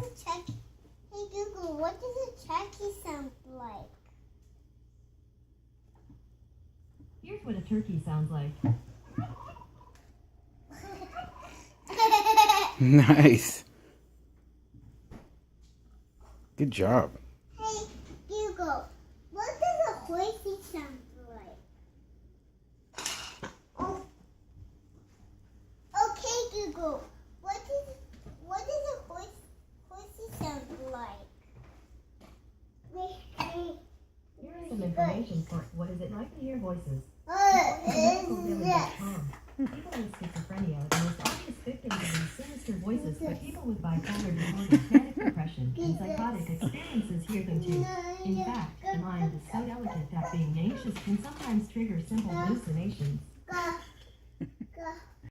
does a turkey? Hey Google, what does a turkey sound like? Here's what a turkey sounds like. Nice. Good job. Hey Google, what does a horsey sound like? Oh. Okay Google, what does a horsey sound like? Here is some information for what is it like to hear voices. People with schizophrenia are the most obvious victims of these sinister voices, but people with bipolar disorder, manic depression, and psychotic experiences hear them too. In fact, the mind is so delicate that being anxious can sometimes trigger simple hallucinations.